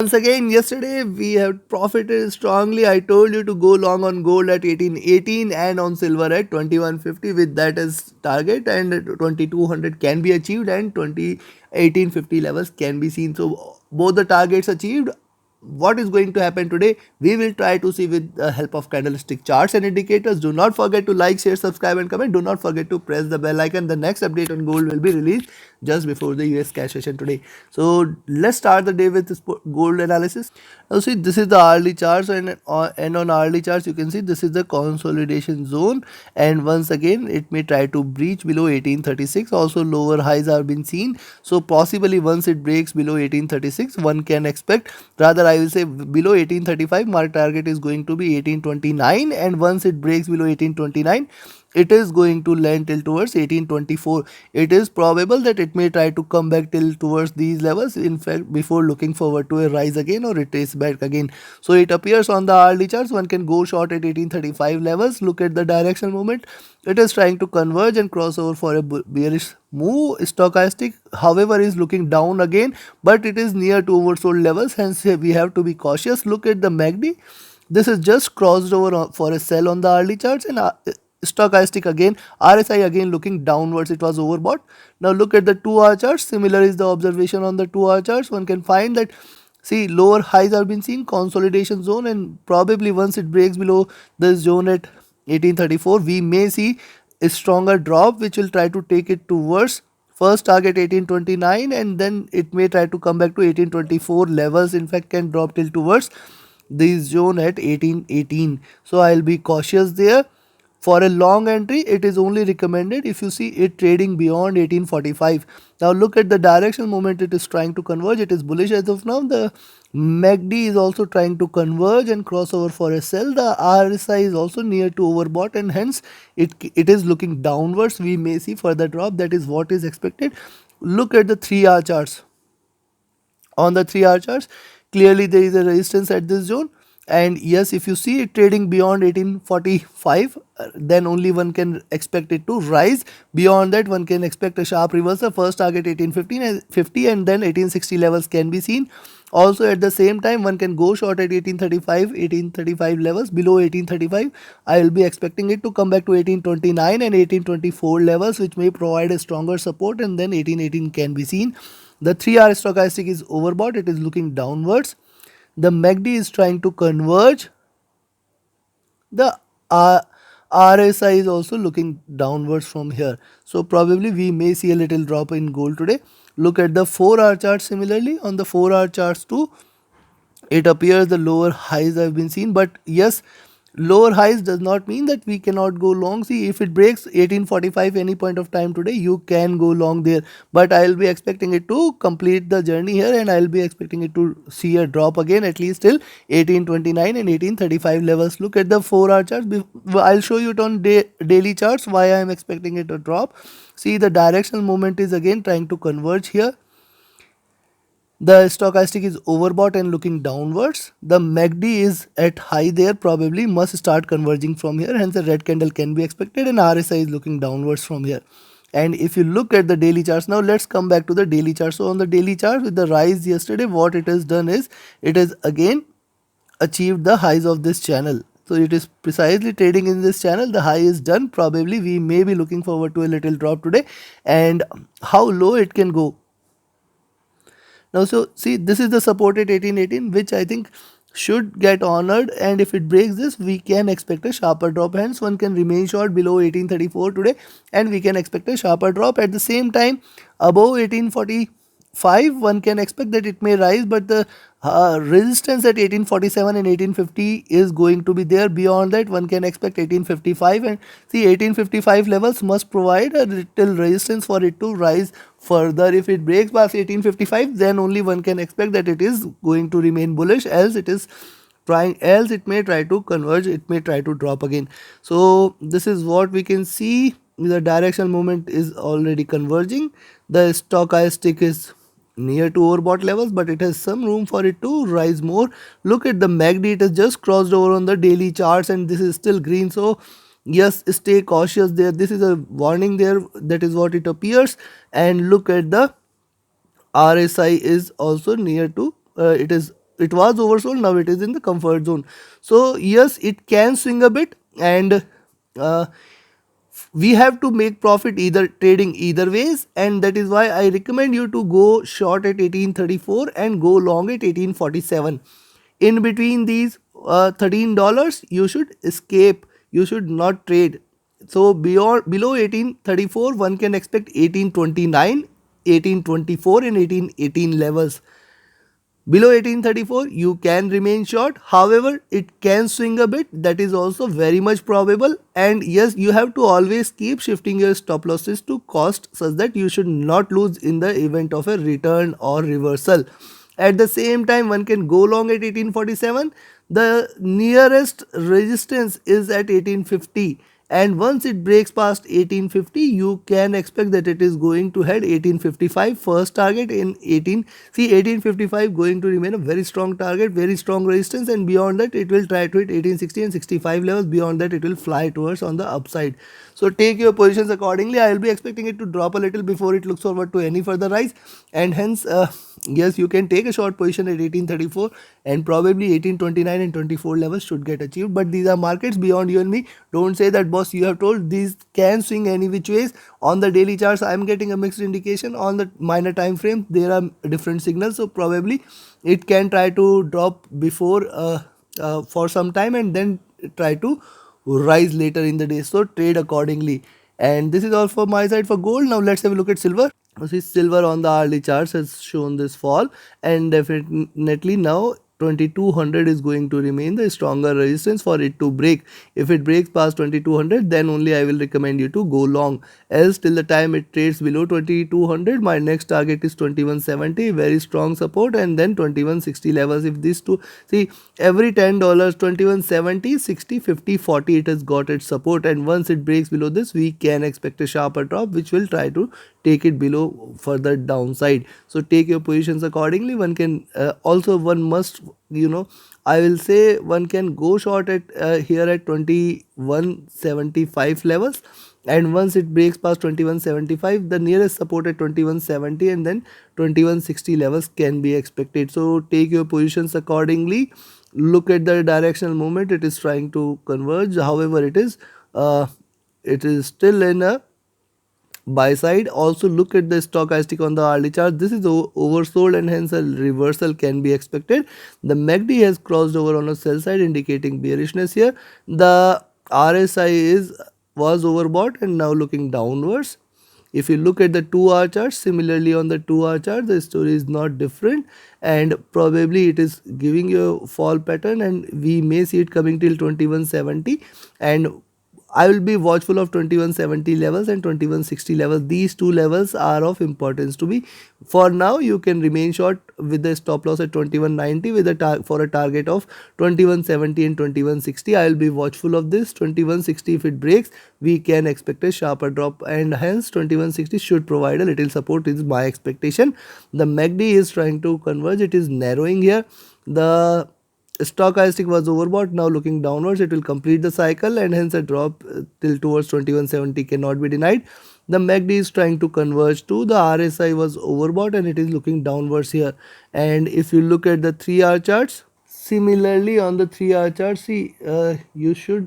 Once again, yesterday we have profited strongly. I told you to go long on gold at 1818 and on silver at 2150 with that as target, and 2200 can be achieved and 1850 levels can be seen. So both the targets achieved. What is going to happen today, we will try to see with the help of candlestick charts and indicators. Do not forget to like, share, subscribe and comment. Do not forget to press the bell icon. The next update on gold will be released just before the US cash session today. So let's start the day with this gold analysis. Now see, this is the hourly charts, and on hourly charts you can see this is the consolidation zone, and once again it may try to breach below 1836. Also lower highs are been seen, so possibly once it breaks below 1836 one can expect, rather I will say below 1835, mark target is going to be 1829, and once it breaks below 1829 it is going to land till towards 1824. It is probable that it may try to come back till towards these levels, in fact before looking forward to a rise again or retrace back again. So it appears on the hourly charts one can go short at 1835 levels. Look at the directional movement, it is trying to converge and cross over for a bearish move. Stochastic however is looking down again, but it is near to oversold levels, hence we have to be cautious. Look at the MACD, this is just crossed over for a sell on the hourly charts, and stochastic again, RSI again looking downwards, it was overbought. Now look at the 2-hour charts, similar is the observation on the 2-hour charts. One can find that, see, lower highs are been seen, consolidation zone, and probably once it breaks below this zone at 1834 we may see a stronger drop which will try to take it towards first target 1829, and then it may try to come back to 1824 levels, in fact can drop till towards this zone at 1818. So I'll be cautious there. For a long entry, it is only recommended if you see it trading beyond 1845. Now look at the directional movement, it is trying to converge, it is bullish as of now. The MACD is also trying to converge and cross over for a sell. The RSI is also near to overbought, and hence it is looking downwards. We may see further drop, that is what is expected. Look at the 3-hour charts. On the 3-hour charts, clearly there is a resistance at this zone, and yes, if you see it trading beyond 1845 then only one can expect it to rise. Beyond that one can expect a sharp reversal. First target 1850 and then 1860 levels can be seen. Also at the same time one can go short at 1835 levels. Below 1835 I will be expecting it to come back to 1829 and 1824 levels, which may provide a stronger support, and then 1818 can be seen. The 3-hour stochastic is overbought, it is looking downwards. The MACD is trying to converge. The RSI is also looking downwards from here. So probably we may see a little drop in gold today. Look at the 4-hour chart similarly. On the 4-hour charts too, it appears the lower highs have been seen, but yes, lower highs does not mean that we cannot go long. See, if it breaks 1845 any point of time today, you can go long there, but I will be expecting it to complete the journey here, and I will be expecting it to see a drop again at least till 1829 and 1835 levels. Look at the 4-hour charts. I'll show you it on daily charts why I am expecting it to drop. See, the directional movement is again trying to converge here. The stochastic is overbought and looking downwards. The MACD is at high there, probably must start converging from here, hence a red candle can be expected, and RSI is looking downwards from here. And if you look at the daily charts, now let's come back to the daily chart. So on the daily chart, with the rise yesterday, what it has done is it has again achieved the highs of this channel. So it is precisely trading in this channel. The high is done. Probably we may be looking forward to a little drop today, and how low it can go. Now, so see, this is the support at 1818, which I think should get honored, and if it breaks this, we can expect a sharper drop. Hence, one can remain short below 1834 today, and we can expect a sharper drop. At the same time, above 1845, one can expect that it may rise, but the resistance at 1847 and 1850 is going to be there. Beyond that, one can expect 1855, and see, 1855 levels must provide a little resistance for it to rise further. If it breaks past 1855, then only one can expect that it is going to remain bullish, else it is trying, else it may try to converge, it may try to drop again. So this is what we can see. The directional movement is already converging. The stochastic is near to overbought levels, but it has some room for it to rise more. Look at the MACD, it has just crossed over on the daily charts, and this is still green. So yes, stay cautious there. This is a warning there, that is what it appears. And look at the RSI is also near to it is it was oversold, now it is in the comfort zone. So yes, it can swing a bit, and uh, we have to make profit either trading either ways, and that is why I recommend you to go short at 1834 and go long at 1847. In between these $13 you should escape, you should not trade. So beyond below 1834 one can expect 1829, 1824 and 1818 levels. Below 1834 you can remain short, however it can swing a bit, that is also very much probable. And yes, you have to always keep shifting your stop losses to cost such that you should not lose in the event of a return or reversal. At the same time, one can go long at 1847. The nearest resistance is at 1850, and once it breaks past 1850 you can expect that it is going to head 1855 first target in 18. See, 1855 going to remain a very strong target, very strong resistance, and beyond that it will try to hit 1860 and 65 levels. Beyond that it will fly towards on the upside. So take your positions accordingly. I will be expecting it to drop a little before it looks forward to any further rise, and hence yes, you can take a short position at 1834, and probably 1829 and 24 levels should get achieved. But these are markets beyond you and me. Don't say that, boss, you have told. These can swing any which ways. On the daily charts I am getting a mixed indication. On the minor time frame there are different signals, so probably it can try to drop before for some time and then try to rise later in the day. So trade accordingly. And this is all for my side for gold. Now let's have a look at silver. See, silver on the hourly charts has shown this fall, and definitely now 2200 is going to remain the stronger resistance for it to break. If it breaks past 2200, then only I will recommend you to go long. Else, till the time it trades below 2200, my next target is 2170, very strong support, and then 2160 levels. If these two, see, every $10 2170, 60, 50, 40 it has got its support, and once it breaks below this we can expect a sharper drop which will try to take it below further downside. So take your positions accordingly. One can also, one must, I will say one can go short at here at 2175 levels, and once it breaks past 2175 the nearest support at 2170 and then 2160 levels can be expected. So take your positions accordingly. Look at the directional movement, it is trying to converge, however it is still in a buy side. Also look at the stochastic on the hourly chart. This is oversold and hence a reversal can be expected. The MACD has crossed over on a sell side indicating bearishness here. The RSI was overbought and now looking downwards. If you look at the 2-hour chart, similarly on the 2-hour chart the story is not different, and probably it is giving you a fall pattern and we may see it coming till 2170, and I will be watchful of 2170 levels and 2160 levels. These two levels are of importance to me. For now, you can remain short with the stop loss at 2190 with a for a target of 2170 and 2160. I will be watchful of this. 2160 if it breaks, we can expect a sharper drop, and hence 2160 should provide a little support is my expectation. The MACD is trying to converge. It is narrowing here. The stochastic was overbought, now looking downwards. It will complete the cycle and hence a drop till towards 2170 cannot be denied. The MACD is trying to converge too. The RSI was overbought and it is looking downwards here. And if you look at the 3-hour charts, similarly on the 3-hour chart, see, you should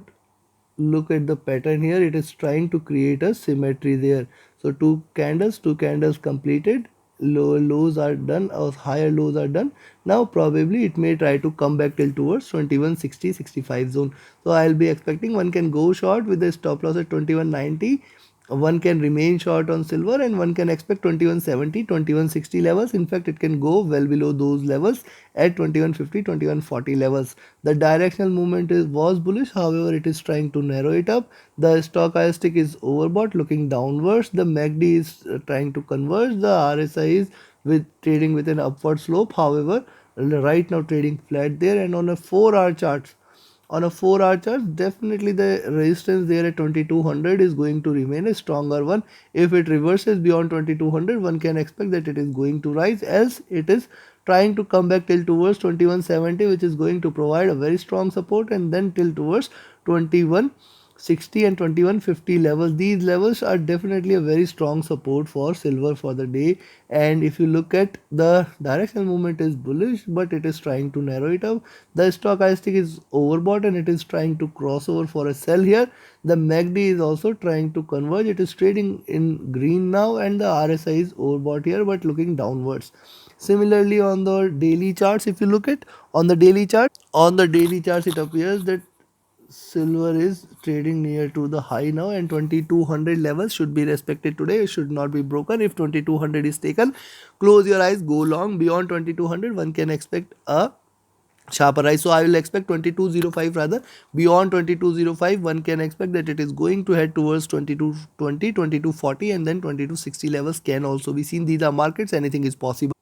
look at the pattern here. It is trying to create a symmetry there. So two candles completed, lower lows are done or higher lows are done. Now probably it may try to come back till towards 2160-65 zone. So I'll be expecting one can go short with a stop loss at 2190. One can remain short on silver, and one can expect 2170, 2160 levels. In fact, it can go well below those levels at 2150, 2140 levels. The directional movement was bullish, however, it is trying to narrow it up. The stochastic is overbought, looking downwards. The MACD is trying to converge. The RSI is trading with an upward slope, however, right now trading flat there. And on a 4-hour chart, definitely the resistance there at 2200 is going to remain a stronger one. If it reverses beyond 2200, one can expect that it is going to rise, else it is trying to come back till towards 2170, which is going to provide a very strong support, and then till towards 21 60 and 2150 levels. These levels are definitely a very strong support for silver for the day. And if you look at the directional movement is bullish, but it is trying to narrow it up. The stochastic is overbought and it is trying to cross over for a sell here. The MACD is also trying to converge. It is trading in green now, and the RSI is overbought here but looking downwards. Similarly, on the daily charts, if you look at on the daily charts, it appears that silver is trading near to the high now, and 2200 levels should be respected today. It should not be broken. If 2200 is taken, close your eyes, go long. Beyond 2200 one can expect a sharper rise. So I will expect 2205 rather. Beyond 2205 one can expect that it is going to head towards 2220, 2240, and then 2260 levels can also be seen. These are markets, anything is possible.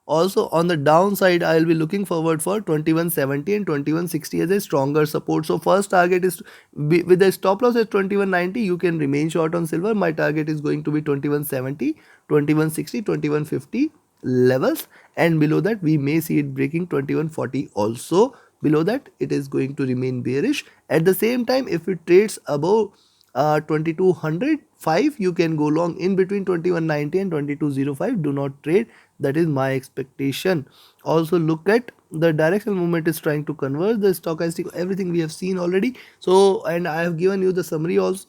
Also on the downside, I will be looking forward for 2170 and 2160 as a stronger support. So first target is with the stop loss at 2190, you can remain short on silver. My target is going to be 2170, 2160, 2150 levels, and below that we may see it breaking 2140 also. Below that it is going to remain bearish. At the same time, if it trades above 2205, you can go long. In between 2190 and 2205, do not trade. That is my expectation. Also look at the directional movement is trying to converge. The stochastic, everything we have seen already. So, and I have given you the summary also.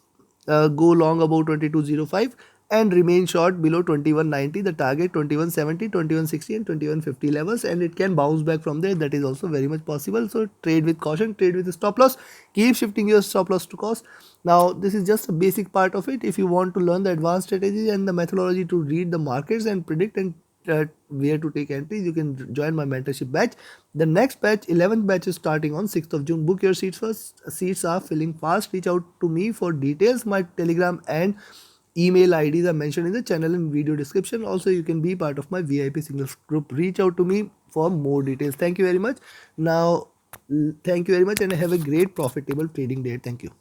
Go long about 2205 and remain short below 2190. The target 2170, 2160 and 2150 levels, and it can bounce back from there. That is also very much possible. So trade with caution, trade with stop loss. Keep shifting your stop loss to cost. Now this is just a basic part of it. If you want to learn the advanced strategies and the methodology to read the markets and predict and where to take entries, you can join my mentorship batch. The next batch, 11th batch, is starting on 6th of June. Book your seats first. Seats are filling fast. Reach out to me for details. My Telegram and email IDs are mentioned in the channel and video description. Also, you can be part of my VIP signals group. Reach out to me for more details. Thank you very much. Now, thank you very much and have a great profitable trading day. Thank you.